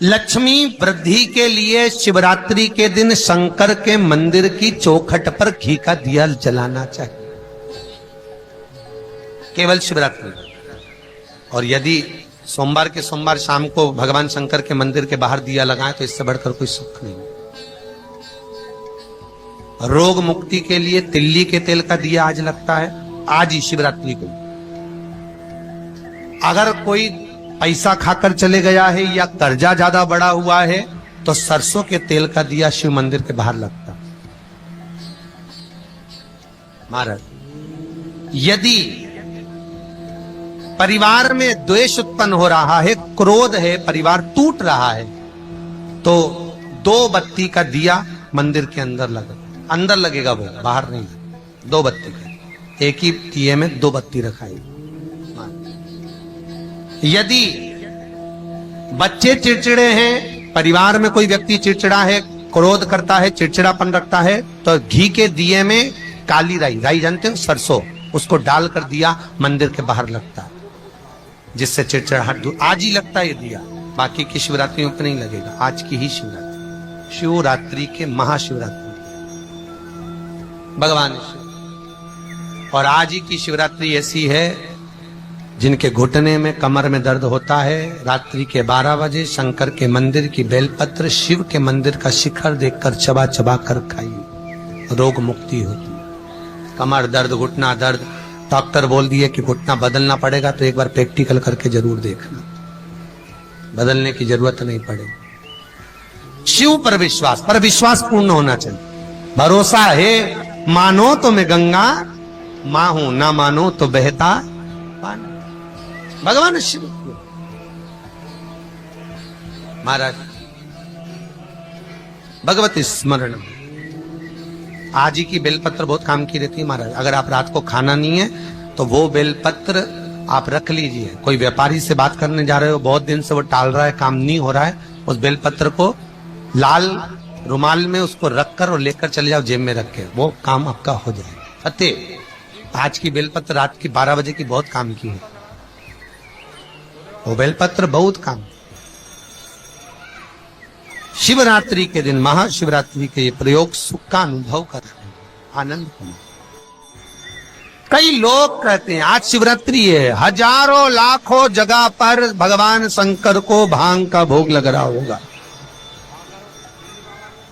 लक्ष्मी वृद्धि के लिए शिवरात्रि के दिन शंकर के मंदिर की चौखट पर घी का दिया जलाना चाहिए, केवल शिवरात्रि। और यदि सोमवार के सोमवार शाम को भगवान शंकर के मंदिर के बाहर दिया लगाए तो इससे बढ़कर कोई सुख नहीं। रोग मुक्ति के लिए तिल्ली के तेल का दिया आज लगता है, आज ही शिवरात्रि को। अगर कोई पैसा खाकर चले गया है या कर्जा ज्यादा बड़ा हुआ है तो सरसों के तेल का दिया शिव मंदिर के बाहर लगता। महाराज, यदि परिवार में द्वेष उत्पन्न हो रहा है, क्रोध है, परिवार टूट रहा है, तो 2 बत्ती का दिया मंदिर के अंदर लगेगा, वो बाहर नहीं। 2 बत्ती का, एक ही दिए में 2 बत्ती रखाई। यदि बच्चे चिड़चिड़े हैं, परिवार में कोई व्यक्ति चिड़चिड़ा है, क्रोध करता है, चिड़चिड़ापन रखता है, तो घी के दिए में काली राई जानते हो, सरसों, उसको डालकर दिया मंदिर के बाहर लगता है, जिससे चिड़चिड़ाहट दूर। आज ही लगता है ये दिया, बाकी की शिवरात्रियों पर नहीं लगेगा। आज की ही शिवरात्रि, शिवरात्रि के महाशिवरात्रि भगवान शिव। और आज ही की शिवरात्रि ऐसी है जिनके घुटने में, कमर में दर्द होता है, रात्रि के 12 बजे शंकर के मंदिर की बेलपत्र शिव के मंदिर का शिखर देखकर चबा चबा कर खाइए, रोग मुक्ति होती है। कमर दर्द, घुटना दर्द, डॉक्टर बोल दिए कि घुटना बदलना पड़ेगा तो एक बार प्रैक्टिकल करके जरूर देखना, बदलने की जरूरत नहीं पड़ेगी। शिव पर विश्वास पूर्ण होना चाहिए। भरोसा है, मानो तो मैं गंगा मां हूं, ना मानो तो बहता पानी। भगवान शिव महाराज, भगवती स्मरण। आज ही की बेलपत्र बहुत काम की रहती है महाराज। अगर आप रात को खाना नहीं है तो वो बेलपत्र आप रख लीजिए। कोई व्यापारी से बात करने जा रहे हो, बहुत दिन से वो टाल रहा है, काम नहीं हो रहा है, उस बेलपत्र को लाल रुमाल में उसको रखकर और लेकर चले जाओ, जेब में रख के, वो काम आपका हो जाए। फतेह। आज की बेलपत्र रात की 12 बजे की बहुत काम की है, वो बेलपत्र बहुत काम। शिवरात्रि के दिन, महाशिवरात्रि के प्रयोग सुख का अनुभव कर रहे हैं, आनंद करना। कई लोग कहते हैं आज शिवरात्रि है, हजारों लाखों जगह पर भगवान शंकर को भांग का भोग लग रहा होगा,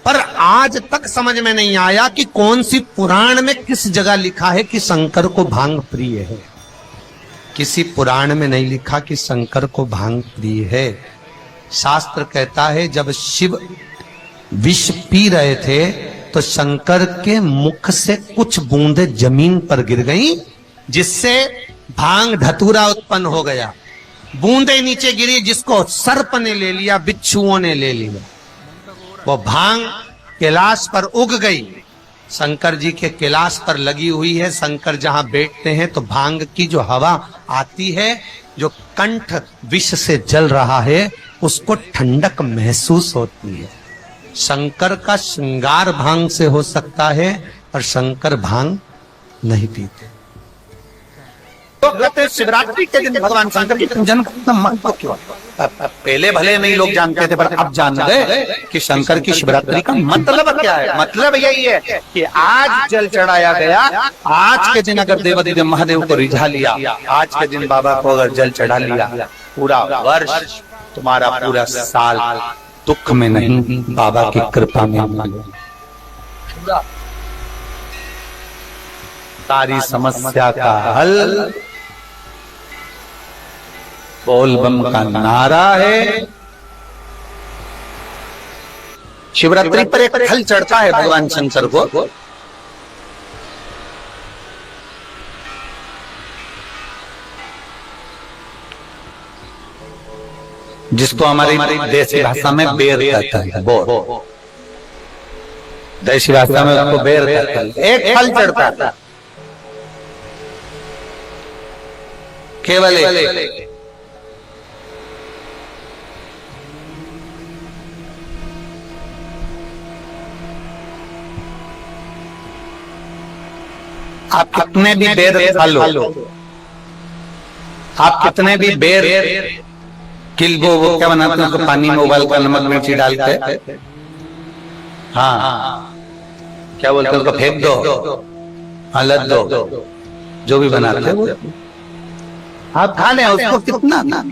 पर आज तक समझ में नहीं आया कि कौन सी पुराण में किस जगह लिखा है कि शंकर को भांग प्रिय है। किसी पुराण में नहीं लिखा कि शंकर को भांग प्रिय है। शास्त्र कहता है जब शिव विष पी रहे थे तो शंकर के मुख से कुछ बूंदे जमीन पर गिर गईं, जिससे भांग धतूरा उत्पन्न हो गया। बूंदे नीचे गिरी, जिसको सर्प ने ले लिया, बिच्छुओं ने ले लिया, वो भांग कैलाश पर उग गई। शंकर जी के कैलाश पर लगी हुई है। शंकर जहां बैठते हैं तो भांग की जो हवा आती है, जो कंठ विष से जल रहा है, उसको ठंडक महसूस होती है। शंकर का श्रृंगार भांग से हो सकता है, पर शंकर भांग नहीं पीते। तो कहते शिवरात्रि के दिन भगवान शंकर की पूजन का महत्व क्यों? पहले भले नहीं लोग जानते थे, पर अब जान गए कि शंकर की शिवरात्रि का मतलब क्या है। मतलब यही है कि आज जल चढ़ाया गया, आज के दिन अगर देवादिदेव महादेव को रिझा लिया, आज के दिन बाबा को अगर जल चढ़ा लिया, पूरा वर्ष तुम्हारा पूरा साल दुख में नहीं, बाबा की कृपा में सारी समस्या का हल बोल बम का नारा है। शिवरात्रि पर एक फल चढ़ता है भगवान शंकर को, जिसको हमारी देसी भाषा में बेर कहता है। बोर, देसी भाषा में उसको बेर कहता है। एक फल चढ़ता है, केवल एक। आप कितने भी बेर खा लो, आप कितने भी बेर वो क्या बनाते हैं उसको पानी में उबाल कर नमक मिर्ची डाल के, हाँ क्या बोलते हैं उसको, फेंक दो, हलद दो, जो भी बनाते हैं वो आप खा लें उसको, कितना ना।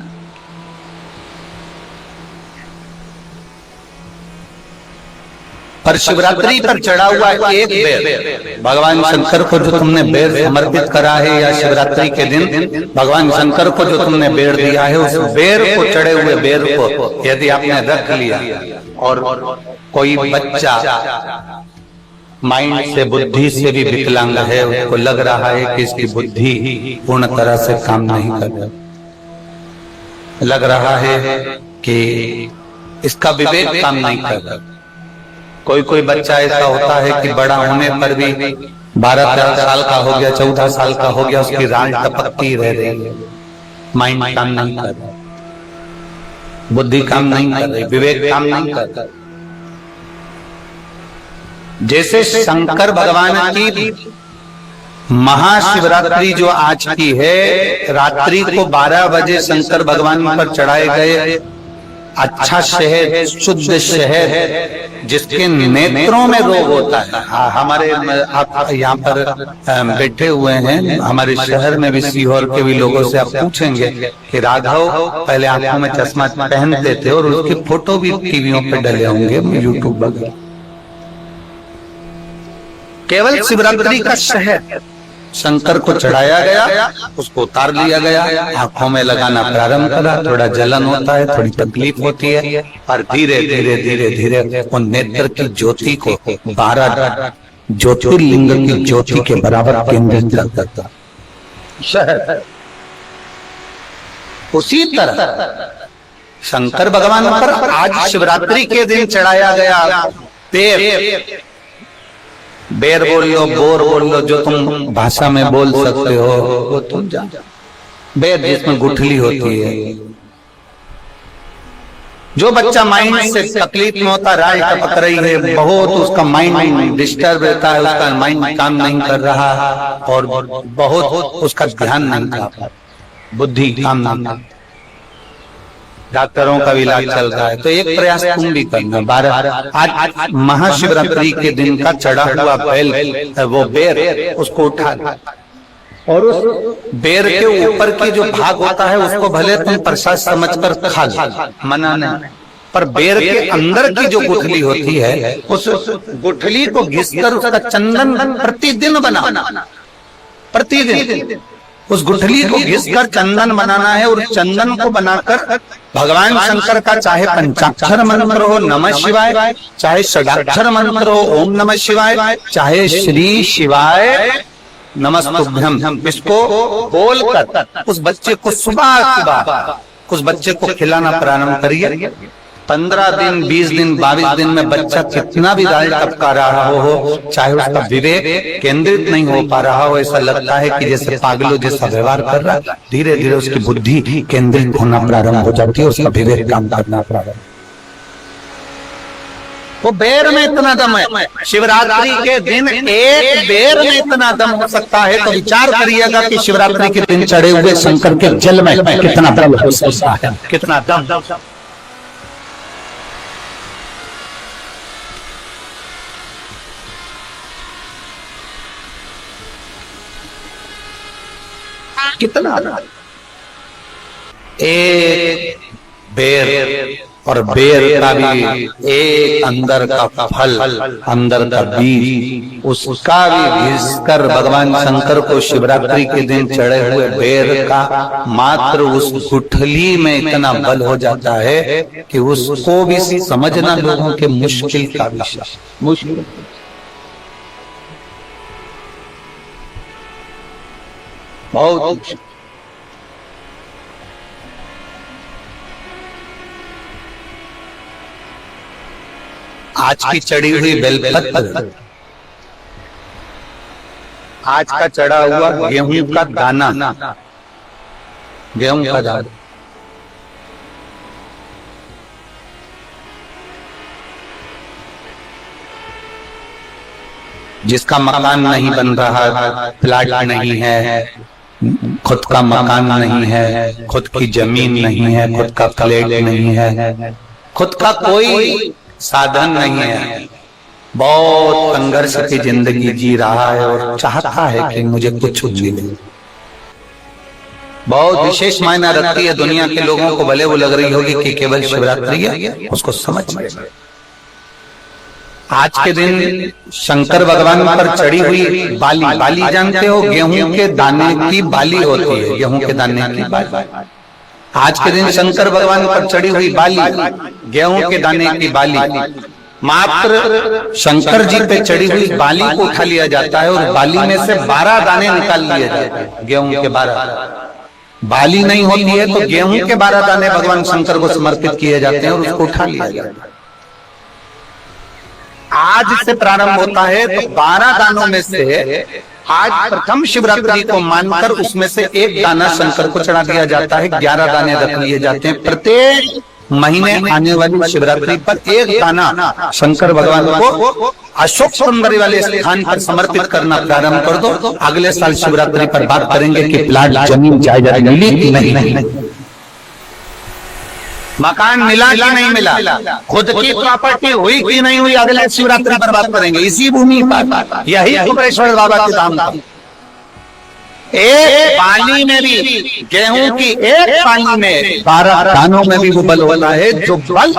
पर शिवरात्रि पर चढ़ा हुआ एक बेर भगवान शंकर को जो तुमने बेर समर्पित करा है, या शिवरात्रि के दिन भगवान शंकर को जो तुमने बेर दिया है, उस बेर को, चढ़े हुए बेर को यदि आपने रख लिया और कोई बच्चा माइंड से, बुद्धि से भी विकलांग है, उसको लग रहा है कि इसकी बुद्धि पूर्ण तरह से काम नहीं कर रहा, लग रहा है कि इसका विवेक काम नहीं कर रहा, कोई बच्चा ऐसा होता है कि बड़ा होने पर भी 12-13 साल का हो गया, 14 साल का हो गया, उसकी रांड टपकती रह रही है, माइंड काम नहीं कर रहा, बुद्धि काम नहीं कर रही, विवेक काम नहीं कर रहा। जैसे शंकर भगवान की महाशिवरात्रि जो आज की है, रात्रि को 12 बजे शंकर भगवान पर चढ़ाए गए अच्छा शहद, शुद्ध शहद, जिसके नेत्रों में रोग होता है। हमारे आप यहाँ पर बैठे हुए हैं, हमारे शहर में भी, सीहोर के भी लोगों से आप पूछेंगे कि राघव पहले आंखों में चश्मा पहनते थे और उसकी फोटो भी टीवियों पे डले होंगे, यूट्यूब वगैरह। केवल शिवरात्रि का शहद शंकर को चढ़ाया गया, उसको उतार लिया गया, आंखों में लगाना प्रारंभ करा, थोड़ा जलन होता है, थोड़ी तकलीफ होती है, और धीरे धीरे धीरे धीरे वो नेत्र की ज्योति को 12 ज्योतिर्लिंग की ज्योति के बराबर केंद्रित कर देता। उसी तरह शंकर भगवान पर आज शिवरात्रि के दिन चढ़ाया गया बेर बोल लो, बोर बोल लो, जो तुम भाषा में बोल सकते हो वो तुम जान। बेर जिसमें गुठली होती है, जो बच्चा माइंड से तकलीफ में होता, राय टपक रही है बहुत, उसका माइंड डिस्टर्ब रहता है, उसका माइंड काम नहीं कर रहा और बहुत उसका ध्यान नहीं कर रहा, बुद्धि काम नहीं, डॉक्टरों का भी इलाज चल रहा है, तो एक प्रयास तुम भी करना। 12 आज महाशिवरात्रि के दिन का चढ़ा हुआ बेल, वो बेर, उसको उठा और उस बेर के ऊपर की जो भाग होता है उसको भले तुम प्रसाद समझकर खा लो, मना नहीं, पर बेर के अंदर की जो गुठली होती है, उस गुठली को घिसकर उसका चंदन प्रतिदिन बनाना, प्रतिदिन उस गुठली को घिसकर चंदन बनाना है, और चंदन को बनाकर भगवान शंकर का चाहे पंचाक्षर मंत्र हो नमः शिवाय, चाहे षडाक्षर मंत्र हो ओम नमः शिवाय, चाहे श्री शिवाय नमस्तुभ्यम, इसको बोलकर उस बच्चे को सुबह उस बच्चे को खिलाना प्रारंभ करिए। 15 दिन, 20 दिन, 22 दिन में बच्चा कितना भी दाल टपका रहा हो, चाहे उसका विवेक केंद्रित नहीं हो पा रहा हो, ऐसा लगता है कि जैसे पागलों जैसा व्यवहार कर रहा है, धीरे धीरे उसकी बुद्धि केंद्रित होना प्रारंभ हो जाती है, उसका विवेक काम करना प्रारंभ। वो बेर में इतना दम है, शिवरात्रि के दिन एक बेर में इतना दम हो सकता है, तो विचार करिएगा कि शिवरात्रि के दिन चढ़े हुए शंकर के जल में कितना दम हो सकता है, कितना दम। कितना एक बेर, और बेर का भी एक अंदर का फल, अंदर का बीज, उसका भी घिसकर भगवान शंकर को शिवरात्रि के दिन चढ़े हुए बेर का मात्र उस गुठली में इतना बल हो जाता है कि उसको भी समझना लोगों के मुश्किल का विषय, मुश्किल। बहुत आज की चढ़ी हुई बेलपत्र, आज का चढ़ा हुआ गेहूं का दाना, गेहूं का दाना, जिसका मकान नहीं बन रहा, फ्लैट नहीं है, खुद का मकान नहीं है, खुद की जमीन नहीं है, खुद का फ्लैट नहीं है, खुद का कोई साधन नहीं है, बहुत संघर्ष की जिंदगी जी रहा है और चाहता है कि मुझे कुछ मिले। बहुत विशेष मायना रखती है दुनिया के लोगों को, भले वो लग रही होगी कि केवल शिवरात्रि है, उसको समझ में। आज के दिन शंकर भगवान पर चढ़ी हुई बाली, बाली जानते हो, गेहूं के दाने की बाली होती है, गेहूं के दाने की बाली। आज के दिन शंकर भगवान पर चढ़ी हुई बाली, गेहूं के दाने की बाली, मात्र शंकर जी पे चढ़ी हुई बाली को उठा लिया जाता है और बाली में से 12 दाने निकाल लिए जाते हैं। गेहूं के 12 बाली नहीं होती है तो गेहूं के 12 दाने भगवान शंकर को समर्पित किए जाते हैं और उसको उठा लिया जाता है। आज से प्रारंभ होता है तो 12 दानों में से आज प्रथम शिवरात्रि को मानकर उसमें से एक दाना शंकर को चढ़ा दिया जाता है, 11 दाने रख लिए जाते हैं। प्रत्येक महीने आने वाली शिवरात्रि पर एक दाना शंकर भगवान को अशोक सुंदरी वाले स्थान पर समर्पित करना प्रारंभ कर दो। अगले साल शिवरात्रि पर बात करेंगे कि प्लाट जमीन जायदाद मिली कि नहीं, मकान मिला कि नहीं मिला, खुद की प्रॉपर्टी हुई कि नहीं हुई, अगले शिवरात्रि पर बात करेंगे। इसी भूमि पर यही कुबेरेश्वर बाबा की धाम था। एक पानी में भी, गेहूं की एक पानी में 12 दानों में भी वो बल होता है जो बल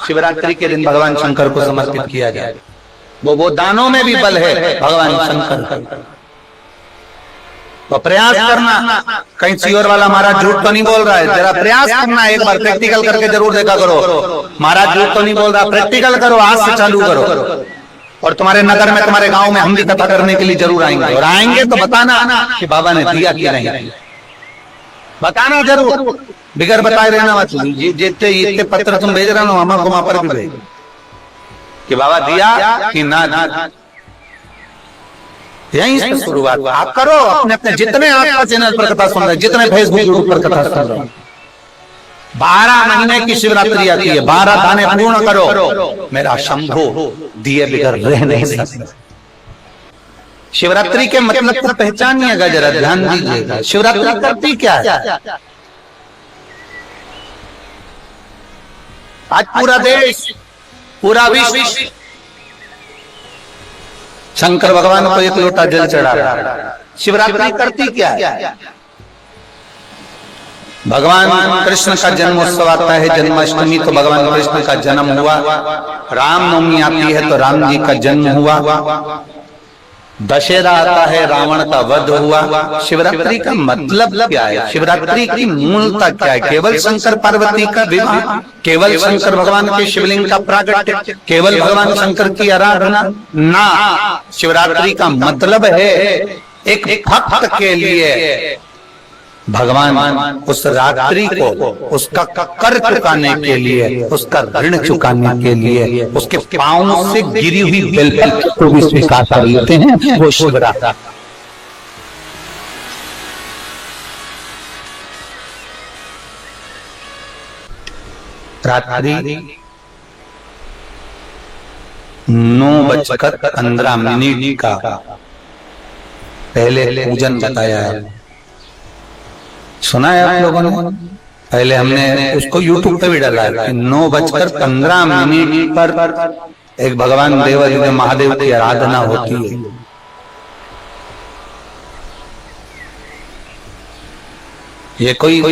शिवरात्रि के दिन भगवान शंकर को समर्पित किया जाए। वो दानों में भी बल है भगवान शंकर का। तो प्रयास करना, कहीं सीओर वाला महाराज झूठ तो नहीं बोल रहा है, जरा प्रयास करना, एक बार प्रैक्टिकल करके जरूर देखा करो। महाराज झूठ तो नहीं बोल रहा, प्रैक्टिकल करो, आज से चालू करो। और तुम्हारे नगर में, तुम्हारे गांव में हम भी कथा करने के लिए जरूर आएंगे, और आएंगे तो बताना कि बाबा ने दिया कि नहीं, बताना जरूर, बिगर बताए रहना मत। जितने इतने पत्र तुम भेज रहे हो हमारे को वहां पर भी भेज कि बाबा दिया कि ना। यहीं से शुरुआत आप करो। अपने अपने जितने आपका चैनल पर कथा सुन रहे, जितने फेसबुक यूट्यूब पर कथा सुन रहे, 12 महीने की शिवरात्रि आती है, 12 दाने पूर्ण करो। मेरा शंभो दिए बिगर रह नहीं सकता। शिवरात्रि के मतलब को पहचानिएगा, जरा ध्यान दीजिएगा। शिवरात्रि करती क्या है? आज पूरा देश, पूरा विश्व शंकर भगवान को एक लोटा जल चढ़ा रहा है। शिवरात्रि करती क्या है? भगवान कृष्ण का जन्मोत्सव आता है, जन्माष्टमी, तो भगवान कृष्ण का जन्म हुआ। रामनवमी आती है तो राम जी का जन्म हुआ। दशहरा आता है, रावण का वध हुआ। शिवरात्रि का मतलब क्या है? शिवरात्रि की मूलता क्या है? केवल शंकर पार्वती का विवाह, केवल शंकर भगवान के शिवलिंग का प्रागट्य, केवल भगवान शंकर की आराधना ना। शिवरात्रि का मतलब है एक भक्त के लिए भगवान उस रात्रि को उसका कर चुकाने के लिए, उसका ऋण चुकाने के लिए उसके पांवों से गिरी हुई बेलपत्र को भी स्वीकार कर लेते हैं। वो शिवरात्रि रात्रि 9:15 का पहले पूजन बताया है। सुना है आप लोगों ने? पहले हमने उसको YouTube पे भी डाला है। 9:15 पर एक भगवान देवादिदेव महादेव की आराधना होती है। ये कोई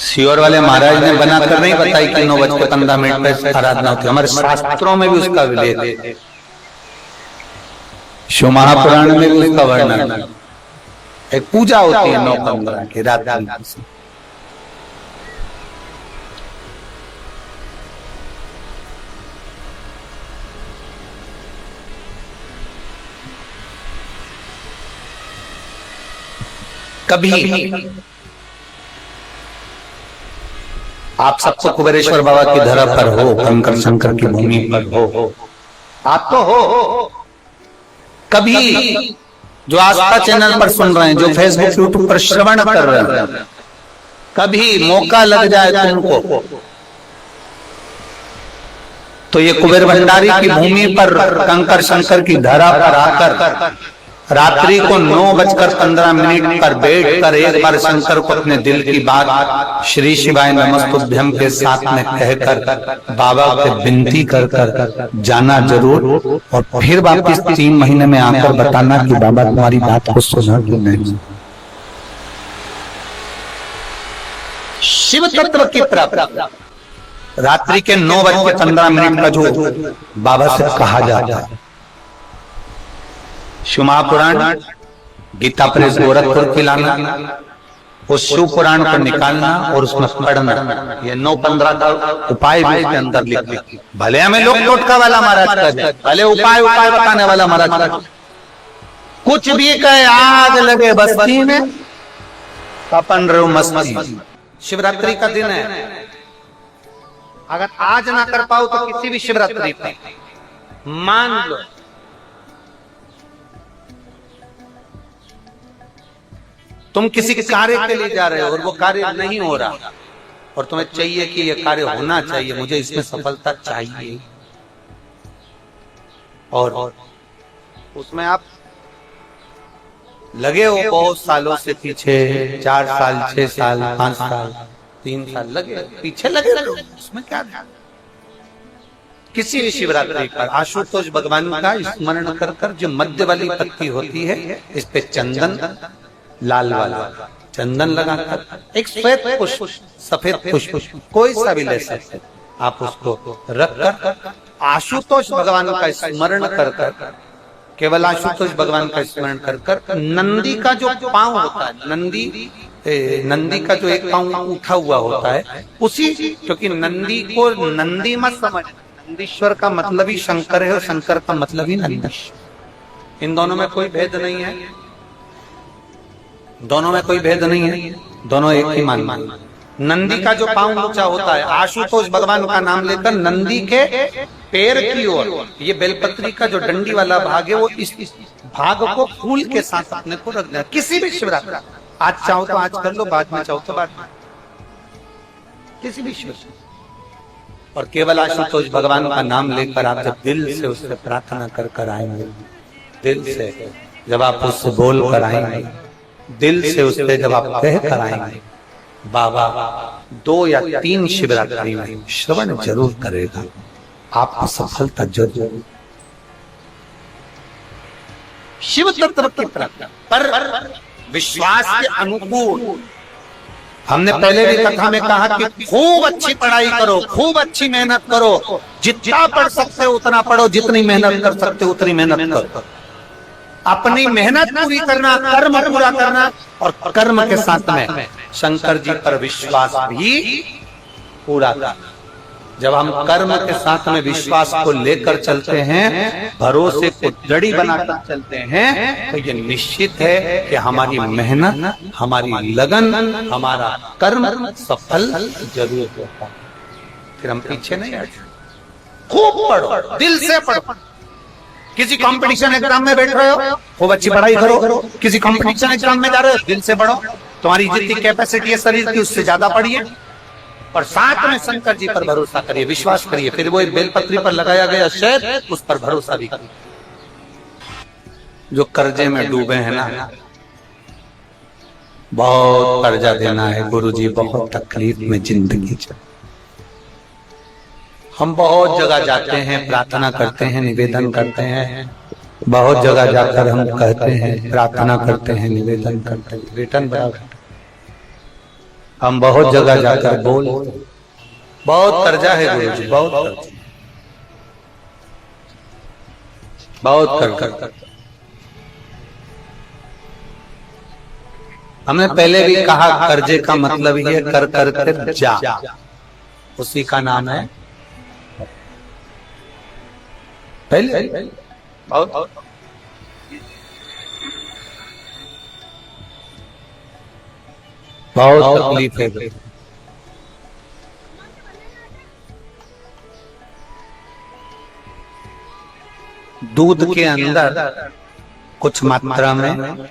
सीओर वाले महाराज ने बनाकर नहीं बताई कि 9:15 पे आराधना होती है। हमारे शास्त्रों में भी उसका उल्लेख है, शिव महापुराण में भी उसका वर्णन है। एक पूजा होती है 9:15 की रात में। कभी आप सबको कुबेरेश्वर बाबा की धरा पर हो, कंकर शंकर की भूमि पर हो, आप तो हो। कभी जो आस्था चैनल पर सुन रहे हैं, जो फेसबुक यूट्यूब पर श्रवण कर रहे हैं, कभी मौका लग जाए तुमको तो ये कुबेर भंडारी की भूमि पर कंकर शंकर की धरा पर आकर रात्रि को 9:15 पर बैठकर एक बार शंकर को अपने दिल की बात श्री शिवाय नमस्तुभ्यं के साथ में कहकर बाबा से विनती कर जाना जरूर, और फिर वापिस 3 महीने में आकर बताना कि बाबा तुम्हारी बात को सुना कि नहीं। शिव तत्व की प्राप्ति रात्रि के 9:15 का जो बाबा से कहा जाता है, शिव महापुराण, गीता प्रेस गोरखपुर की लाना, उस शिव पुराण को निकालना और उसमें पढ़ना, ये 9:15 का उपाय भी इसके अंदर लिख। भले हमें लोग टोटका वाला महाराज कर दे, भले उपाय बताने वाला महाराज कुछ भी कहे, आग लगे बस्ती में अपन रहो मस्ती। शिवरात्रि का दिन है, अगर आज ना कर पाओ तो किसी भी शिवरात्रि पे मान लो तुम किसी कार्य के लिए जा रहे हो और वो कार्य नहीं हो रहा, और तुम्हें चाहिए कि ये कार्य होना चाहिए, मुझे इसमें सफलता चाहिए, और उसमें आप लगे हो बहुत सालों से पीछे, 4 साल 6 साल 5 साल 3 साल लगे पीछे लगे रहो, उसमें क्या है? किसी भी शिवरात्रि पर आशुतोष भगवान का स्मरण कर कर जो मध्य वाली पत्ती होती है, इस पे चंदन, लाल वाला चंदन लगाकर एक श्वेत पुष्प, सफेद पुष्प, कोई सा भी ले सकते, आप उसको रख कर आशुतोष भगवान का स्मरण कर कर, केवल आशुतोष भगवान का स्मरण कर कर, नंदी का जो पांव होता है, नंदी का जो एक पांव उठा हुआ होता है, उसी, क्योंकि नंदी को नंदी मत समझ, नंदीश्वर का मतलब ही शंकर है और शंकर का मतलब ही नंदीश्वर। इन दोनों में कोई भेद नहीं है, दोनों में कोई भेद नहीं है, दोनों एक ही मान। नंदी का जो पांव ऊंचा होता है, आशुतोष भगवान का नाम लेकर नंदी के पैर की ओर, ये बेलपत्री का जो डंडी वाला भाग है, वो इस भाग को फूल के साथ अपने को रख देना। किसी भी शिवरात्रि, आज चाहो तो आज कर लो, बाद में चाहो तो बाद में, किसी भी शिवरात्रि, और केवल आशुतोष भगवान का नाम लेकर आप जब दिल से उससे प्रार्थना कर कर आएंगे, दिल से जब आप उससे बोल कर आएंगे, दिल से उससे जब आप कह कर आएंगे, बाबा 2 या 3 शिवरात्रि में श्रवण जरूर करेगा, आपको सफलता जरूर। शिव तत्व की प्राप्ति पर विश्वास के अनुकूल, हमने पहले भी कथा में कहा कि खूब अच्छी पढ़ाई करो, खूब अच्छी मेहनत करो, जितना पढ़ सकते हो उतना पढ़ो, जितनी मेहनत कर सकते हो उतनी मेहनत करो, अपनी मेहनत पूरी करना, कर्म पूरा करना, और कर्म के साथ में शंकर जी पर विश्वास भी पूरा करना। जब हम कर्म के साथ में विश्वास को लेकर चलते हैं, भरोसे को जड़ी बनाकर चलते हैं, तो ये निश्चित है कि हमारी मेहनत, हमारी लगन, हमारा कर्म सफल जरूर होता है। फिर हम पीछे नहीं हटते, खूब पढ़ो, दिल से पढ़ो। किसी कंपटीशन एग्जाम में बैठ रहे हो, खूब अच्छी पढ़ाई करो, किसी कंपटीशन एग्जाम में जा रहे हो, दिल से पढ़ो, तुम्हारी जितनी कैपेसिटी है शरीर की उससे ज्यादा पढ़िए, और साथ में शंकर जी पर भरोसा करिए, विश्वास करिए। फिर वो एक बेलपत्री पर लगाया गया शहद, उस पर भरोसा भी करिए। जो कर्जे में डूबे हैं ना, बहुत कर्जा देना है गुरुजी, बहुत तकलीफ में जिंदगी चल, हम बहुत जगह जाते हैं, प्रार्थना करते हैं, निवेदन करते हैं, बहुत जगह जाकर हम कहते हैं, प्रार्थना करते हैं, निवेदन करते हैं, रिटर्न बराबर हम बहुत जगह जाकर बोल, बहुत कर्जा है गुरुजी, बहुत कर्जा, बहुत कर्जा। हमने पहले भी कहा कर्जे का मतलब ही है कर कर जा, उसी का नाम है पहले बहुत तकलीफ है। दूध के अंदर कुछ मात्रा में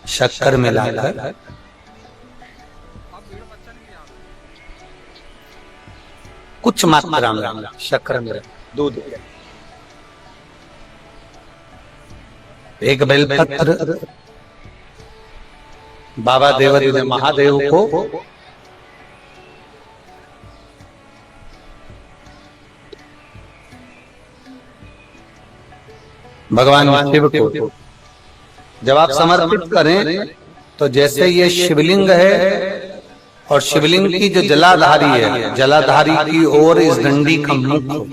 शक्कर मिलाकर कुछ मात्रा में शक्कर मिला दूध, एक बेलपत्र बाबा देवरी ने महादेव को भगवान शिव को जब आप समर्पित करें तो जैसे ये शिवलिंग है और शिवलिंग की जो जलाधारी है, जलाधारी की ओर इस डंडी का मुख,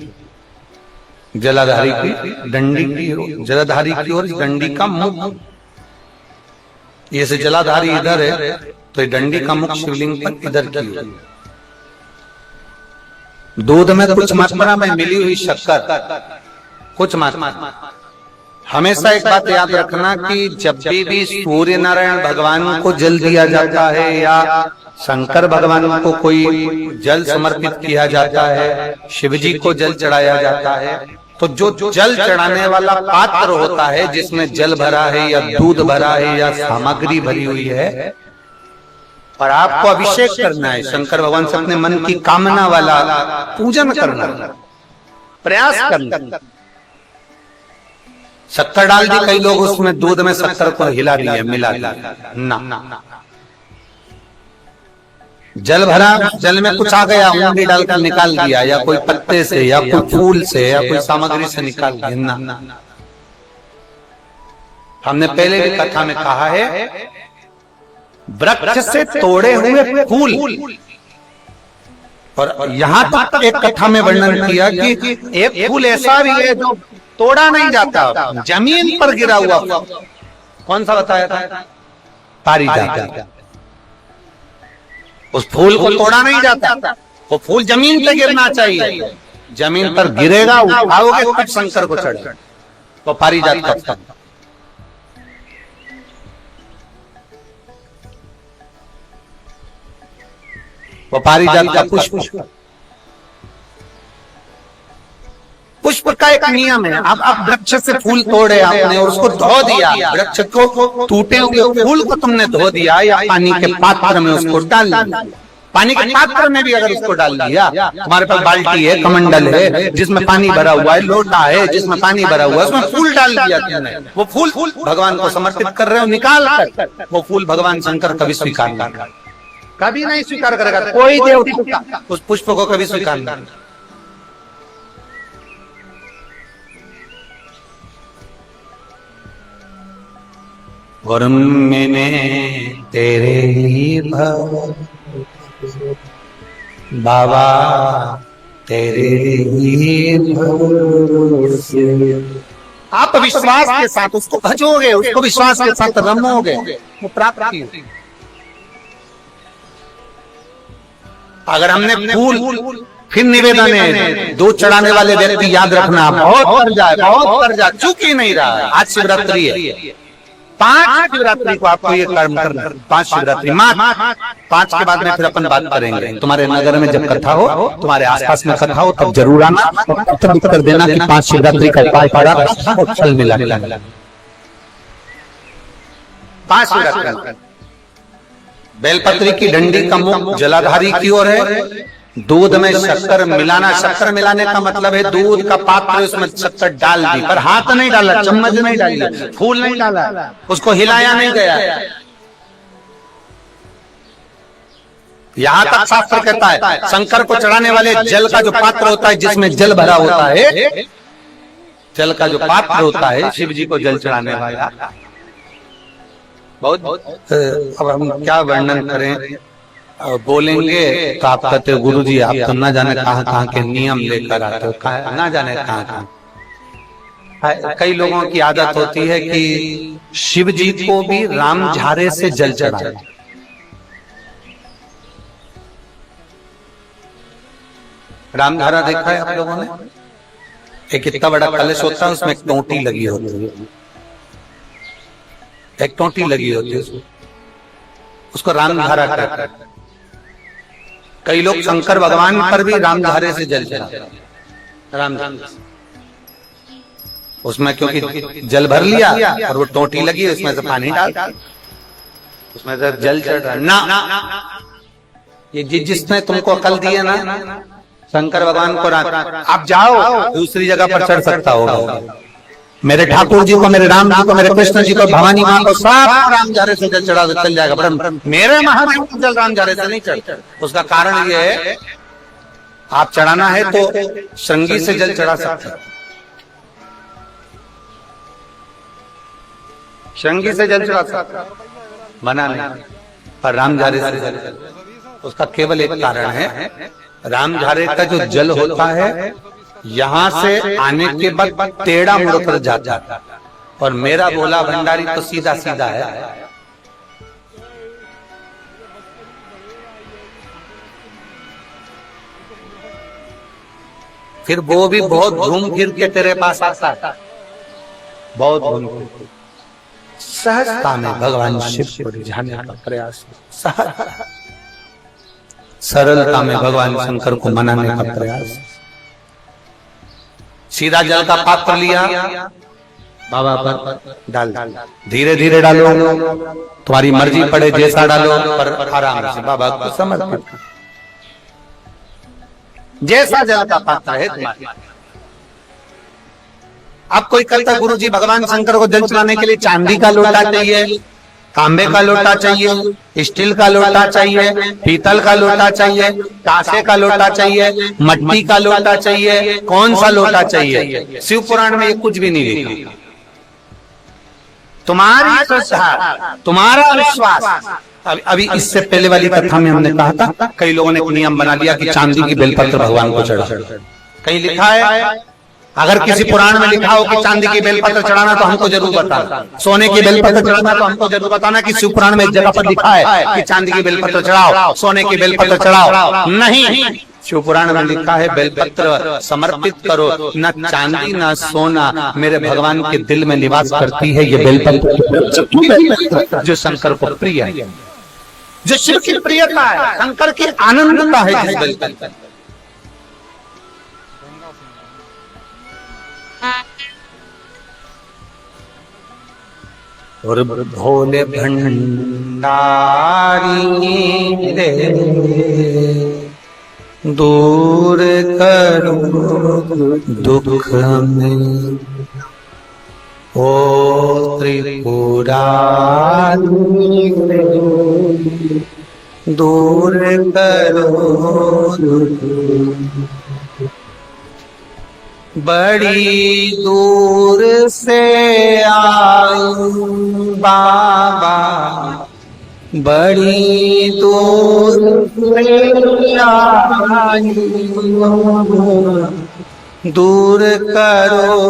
जलाधारी की डंडी की, जलाधारी की ओर इस डंडी का मुख, ये से जलाधारी इधर है तो ये डंडी का मुख शिवलिंग पर इधर की ओर। दूध में कुछ मात्रा में मिली हुई शक्कर, कुछ मात्रा। हमेशा एक बात याद रखना कि जब भी सूर्य नारायण भगवान को जल दिया जाता है या शंकर भगवान को कोई जल समर्पित किया जाता है, शिव जी को जल चढ़ाया जाता है, तो जो जल चढ़ाने वाला पात्र होता है जिसमें जल भरा है या दूध भरा है या सामग्री भरी हुई है, और आपको अभिषेक करना है शंकर भगवान से, अपने मन की कामना वाला पूजन करना, प्रयास करना। शक्कर डाल दी, कई लोग उसमें दूध में शक्कर को हिला दिए, मिला दिया ना। जल भरा, जल में कुछ आ गया, उंगली डालकर निकाल दिया, या कोई पत्ते से या कोई फूल से या कोई सामग्री से निकाल दिया ना। हमने पहले भी कथा में कहा है, वृक्ष से तोड़े हुए फूल, और यहां तक एक कथा में वर्णन किया कि एक फूल ऐसा भी है जो तोड़ा नहीं जाता, जमीन पर गिरा हुआ। कौन सा बताया था? पारिजात। उस फूल को तोड़ा नहीं जाता, वो फूल जमीन पे गिरना चाहिए, जमीन पर गिरेगा, उठाओगे तब शंकर को चढ़ेगा। वो पारिजात का फल, वो पारिजात का पुष्प, पुष्प का एक नियम है। अब वृक्ष से फूल तोड़े आपने और उसको धो दिया, वृक्ष को, टूटे हुए फूल को तुमने धो दिया या पानी के पात्र में उसको डाल दिया, पानी के पात्र में भी अगर उसको डाल दिया, तुम्हारे पास बाल्टी है, कमंडल है जिसमें पानी भरा हुआ है, लोटा है जिसमें पानी भरा हुआ है, उसमें फूल डाल दिया तुमने, वो फूल भगवान को समर्पित कर रहे हो, निकाल कर वो फूल भगवान शंकर कभी स्वीकार नहीं करेगा, कभी नहीं स्वीकार करेगा, कोई देवता उस पुष्प को कभी स्वीकार नहीं करेगा। और मैंने तेरे ही भव बाबा तेरे ही भरोसे, आप विश्वास के साथ उसको भजोगे, उसको विश्वास के साथ रमोगे, वो प्राप्त होगी। अगर हमने फूल, फिर निवेदन है, दूध चढ़ाने वाले व्यक्ति याद रखना बहुत कर जाए, चूक ही नहीं रहा। आज शिवरात्रि है, 5 शिवरात्रि को आपको ये कर्म करना है, 5 शिवरात्रि, 5 के बाद में फिर अपन बात करेंगे। तुम्हारे नगर में जब कथा हो, तुम्हारे आसपास में कथा हो, तब जरूर आना और तब कर देना कि 5 शिवरात्रि का उपाय पड़ा और फल मिला। 5 शिवरात्रि, बेलपत्री की डंडी का मुख जलाधारी की ओर है, दूध में शक्कर मिलाना, शक्कर मिलाने का मतलब है दूध का पात्र उसमें शक्कर डाल दी, पर हाथ नहीं डाला, चम्मच नहीं डाली, फूल नहीं डाला, उसको हिलाया नहीं गया। यहां तक शास्त्र कहता है शंकर को चढ़ाने वाले जल का जो पात्र होता है, जिसमें जल भरा होता है, जल का जो पात्र होता है, शिव जी को जल चढ़ाने वाला, बहुत अब हम क्या वर्णन करें, बोलेंगे तो आप कहते हो गुरु जी आप तो ना जाने कहाँ के नियम लेकर आते हो, ना जाने कहाँ। कई लोगों की आदत होती है कि शिव जी को भी राम झारे से जल चढ़ाए। राम झारा देखा है आप लोगों ने? एक इतना बड़ा कलश होता है, उसमें एक टोंटी लगी होती है, एक टोंटी लगी होती है, उसको रामधारा कहते हैं। कई लोग शंकर भगवान पर भी रामधारे से जल चढ़ाते हैं, रामधारा उसमें, क्योंकि जल भर लिया और वो टोंटी लगी, उसमें से पानी डाल, उसमें से जल चढ़ रहा ना। ये जिसने तुमको अकल दी है ना, शंकर भगवान को आप जाओ दूसरी जगह पर चढ़ सकता होगा, मेरे ठाकुर जी को, मेरे राम जी को, मेरे कृष्ण जी को, भवानी माँ को, सब राम झारे से जल चढ़ा चल जाएगा, पर मेरे महादेव को जल राम झारे से नहीं चढ़। उसका कारण ये है, आप चढ़ाना है तो श्रृंगी से जल चढ़ा सकते हैं, श्रृंगी से जल चढ़ा सकते हैं, मना नहीं, पर राम झारे से जल। उसका केवल एक कारण है, राम झारे का जो जल होता है यहां से आने के बाद टेढ़ा मुड़कर जाता है, और मेरा बोला भंडारी तो सीधा सीधा है। फिर वो भी बहुत घूम फिर के तेरे पास आता है, बहुत घूम फिर, सहजता में भगवान शिव को रिझाने का प्रयास, सरलता में भगवान शंकर को मनाने का प्रयास। सीधा जल का पात्र लिया, बाबा पर डाल, धीरे धीरे डालो, तुम्हारी मर्जी पड़े जैसा डालो, पर आराम से बाबा को समर्पित, जैसा जल का पात्र है तुम्हारा। अब कोई कहता गुरुजी भगवान शंकर को जल चढ़ाने के लिए चांदी का लोटा चाहिए, तांबे का लोटा चाहिए, स्टील का लोटा चाहिए, पीतल का लोटा चाहिए, कांसे का लोटा चाहिए, मट्टी का लोटा चाहिए, कौन सा लोटा चाहिए? शिव पुराण में ये कुछ भी नहीं लिखा। तुम्हारी श्रद्धा, तुम्हारा विश्वास। अभी इससे पहले वाली कथा में हमने कहा था, कई लोगों ने नियम बना लिया कि चांदी की बेलपत्र भगवान को चढ़ा। कहीं लिखा है, अगर किसी पुराण में लिखा हो कि चांदी की बेलपत्र चढ़ाना तो हमको जरूर बताना, सोने की बेलपत्र चढ़ाना तो हमको जरूर बताना कि शिव पुराण में एक जगह पर लिखा है कि चांदी की बेलपत्र चढ़ाओ, सोने की बेलपत्र चढ़ाओ। नहीं, शिव पुराण में लिखा है बेलपत्र समर्पित करो, न चांदी न सोना, मेरे भगवान के दिल में निवास करती है ये बेलपत्र, जो शंकर को प्रिय है, जो शिव की प्रियता है, शंकर की आनंदता है जिस बेलपत्र। और भोले भंडारी रे दूर करो दुख में, ओ त्रिपुरारी रे दूर करो दुख। बड़ी दूर से आयू बाबा, बड़ी दूर से आयू, दूर करो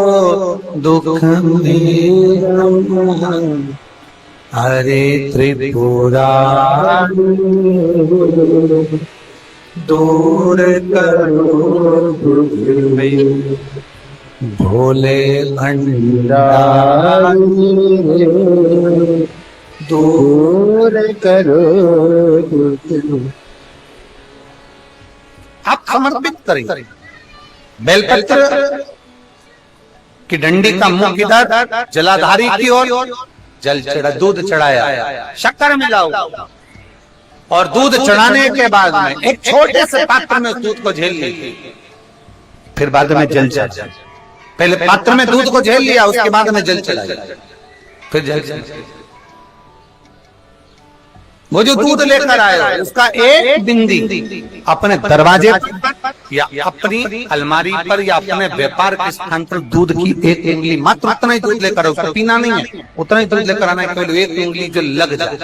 दुख मेरा, हरे त्रिपुरारी दूर करो दुख, भोले भंडारी दूर करो दुख। आप समर्पित करें बेलपत्र की डंडी का मुख इधर, जलाधारी की ओर, जल चढ़ा, दूध चढ़ाया, शक्कर मिलाओ, और दूध चढ़ाने के बाद में एक छोटे से पात्र में दूध को झेल लीजिए, फिर बाद में जल चढ़ाया। पहले पात्र में दूध को झेल लिया, उसके बाद में जल चढ़ाया, फिर जल चढ़ाया। वो जो दूध लेकर आए उसका एक बिंदी अपने दरवाजे पर या अपनी अलमारी पर या अपने व्यापार के स्थान पर दूध की एक उंगली, मात्र उतना ही दूध लेकर, उसको पीना नहीं है, उतना ही दूध लेकर आना है, केवल एक उंगली जो लग जाए।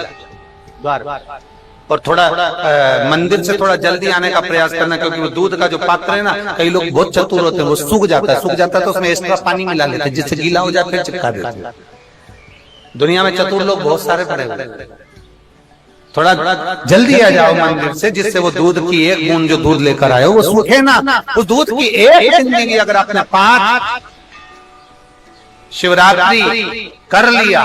और थोड़ा मंदिर से थोड़ा जल्दी आने का प्रयास करना, क्योंकि वो दूध का जो पात्र है ना, कई लोग बहुत चतुर होते हैं, वो सूख जाता है तो उसमें एक्स्ट्रा पानी मिला लेते हैं, जिससे गीला हो जाए फिर चिपका देते हैं। दुनिया में चतुर लोग बहुत सारे पड़े हुए हैं। थोड़ा जल्दी आ जाओ मंदिर से, जिससे वो दूध की एक बूंद जो दूध लेकर आए वो सूखे ना। उस दूध की एक जिंदगी अगर आपने 5 शिवरात्रि कर लिया,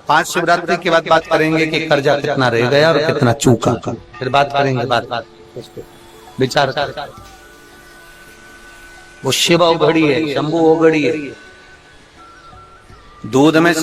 5 शिवरात्रि के बाद बात करेंगे कि कर्जा कितना रह गया और कितना चूका, फिर बात करेंगे, बात विचार कर। वो शिव ओघड़ी है, शंभू ओघड़ी है, दूध में